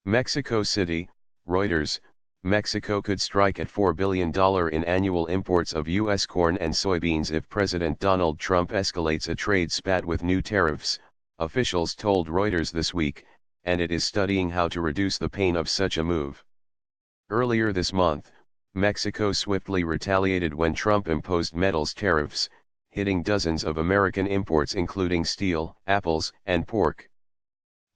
Mexico City, Reuters, Mexico could strike at $4 billion in annual imports of U.S. corn and soybeans if President Donald Trump escalates a trade spat with new tariffs, officials told Reuters this week, and it is studying how to reduce the pain of such a move. Earlier this month, Mexico swiftly retaliated when Trump imposed metals tariffs, hitting dozens of American imports including steel, apples, and pork.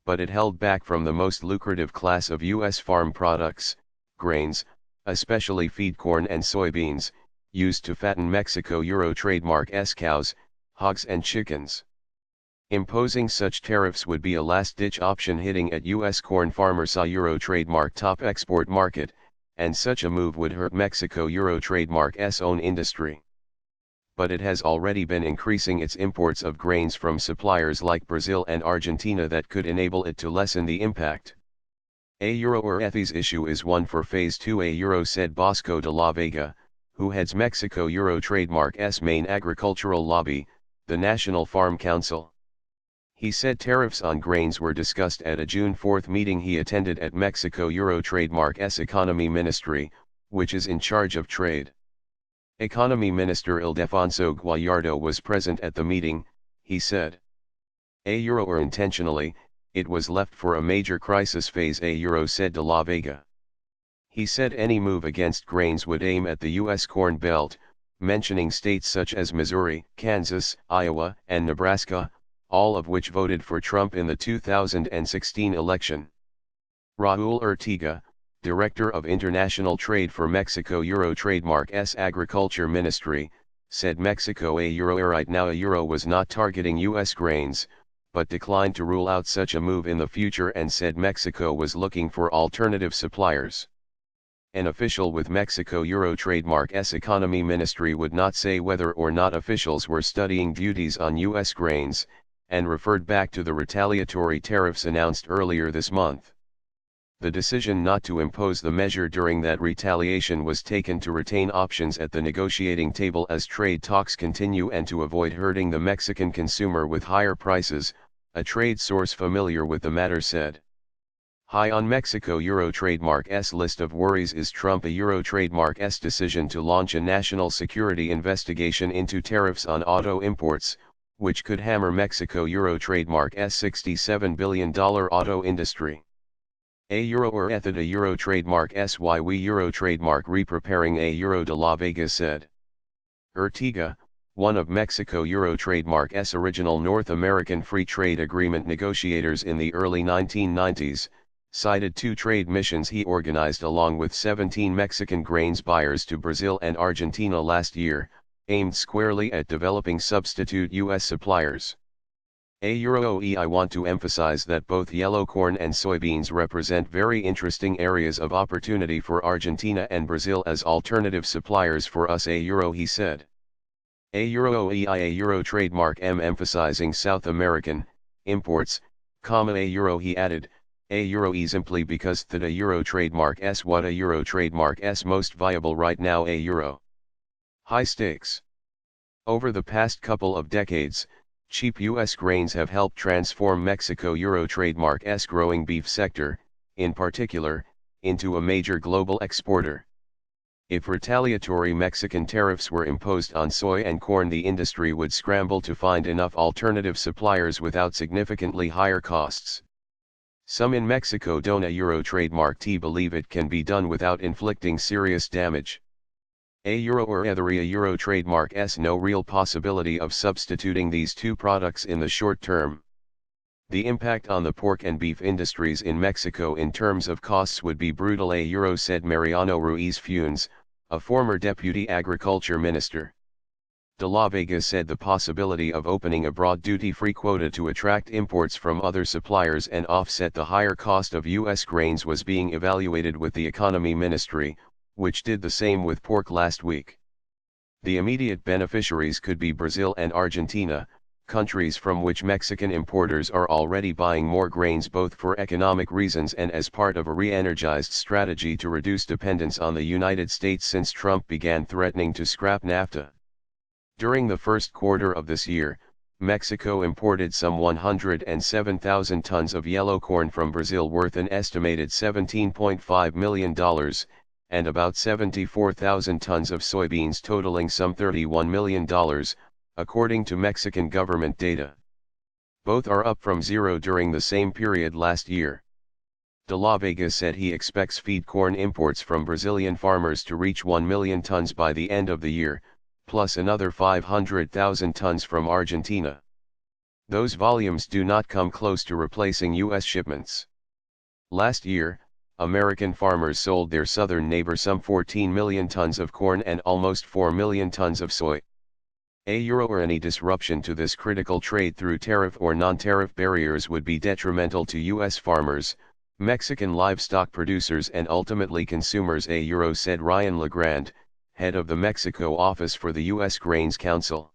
But it held back from the most lucrative class of U.S. farm products, grains, especially feed corn and soybeans, used to fatten Mexico Euro trademark S cows, hogs and chickens. Imposing such tariffs would be a last-ditch option hitting at U.S. corn farmers' Euro trademark top export market, and such a move would hurt Mexico Euro trademark's own industry. But it has already been increasing its imports of grains from suppliers like Brazil and Argentina that could enable it to lessen the impact. A Euro or Ethies issue is one for Phase 2 a Euro, said Bosco de la Vega, who heads Mexico Euro trademark's main agricultural lobby, the National Farm Council. He said tariffs on grains were discussed at a June 4 meeting he attended at Mexico Euro trademark's Economy Ministry, which is in charge of trade. Economy Minister Ildefonso Guajardo was present at the meeting, he said. A Euro or intentionally, it was left for a major crisis phase, a Euro, said de la Vega. He said any move against grains would aim at the U.S. Corn Belt, mentioning states such as Missouri, Kansas, Iowa, and Nebraska, all of which voted for Trump in the 2016 election. Raul Ortega, Director of International Trade for Mexico Euro trademark's Agriculture Ministry, said Mexico a Euro right now a Euro was not targeting U.S. grains, but declined to rule out such a move in the future and said Mexico was looking for alternative suppliers. An official with Mexico Euro trademark's Economy Ministry would not say whether or not officials were studying duties on U.S. grains, and referred back to the retaliatory tariffs announced earlier this month. The decision not to impose the measure during that retaliation was taken to retain options at the negotiating table as trade talks continue and to avoid hurting the Mexican consumer with higher prices, a trade source familiar with the matter said. High on Mexico Euro trademark's list of worries is Trump a Euro trademark's decision to launch a national security investigation into tariffs on auto imports, which could hammer Mexico Euro trademark's $67 billion auto industry. A Euro or Ethid a Euro trademark SY we Euro trademark re-preparing a Euro de la Vega said. Ortega, one of Mexico Euro trademark's original North American Free Trade Agreement negotiators in the early 1990s, cited 2 trade missions he organized along with 17 Mexican grains buyers to Brazil and Argentina last year, aimed squarely at developing substitute U.S. suppliers. A Euro I want to emphasize that both yellow corn and soybeans represent very interesting areas of opportunity for Argentina and Brazil as alternative suppliers for us, a Euro, he said. A Euro a Euro trademark emphasizing South American imports, a Euro, he added, a Euro simply because that a Euro trademark what a Euro trademark most viable right now, a Euro. High stakes. Over the past couple of decades, cheap U.S. grains have helped transform Mexico Euro trademark's growing beef sector, in particular, into a major global exporter. If retaliatory Mexican tariffs were imposed on soy and corn, the industry would scramble to find enough alternative suppliers without significantly higher costs. Some in Mexico don't a Euro trademark believe it can be done without inflicting serious damage. A Euro or Ethery a Euro trademark's no real possibility of substituting these 2 products in the short term. The impact on the pork and beef industries in Mexico in terms of costs would be brutal, a Euro, said Mariano Ruiz Funes, a former deputy agriculture minister. De la Vega said the possibility of opening a broad duty-free quota to attract imports from other suppliers and offset the higher cost of U.S. grains was being evaluated with the Economy Ministry, which did the same with pork last week. The immediate beneficiaries could be Brazil and Argentina, countries from which Mexican importers are already buying more grains both for economic reasons and as part of a re-energized strategy to reduce dependence on the United States since Trump began threatening to scrap NAFTA. During the first quarter of this year, Mexico imported some 107,000 tons of yellow corn from Brazil worth an estimated $17.5 million, and about 74,000 tons of soybeans totaling some $31 million, according to Mexican government data. Both are up from zero during the same period last year. De la Vega said he expects feed corn imports from Brazilian farmers to reach 1 million tons by the end of the year, plus another 500,000 tons from Argentina. Those volumes do not come close to replacing U.S. shipments. Last year, American farmers sold their southern neighbor some 14 million tons of corn and almost 4 million tons of soy. Any disruption to this critical trade through tariff or non-tariff barriers would be detrimental to U.S. farmers, Mexican livestock producers and ultimately consumers, said Ryan LeGrand, head of the Mexico office for the U.S. Grains Council.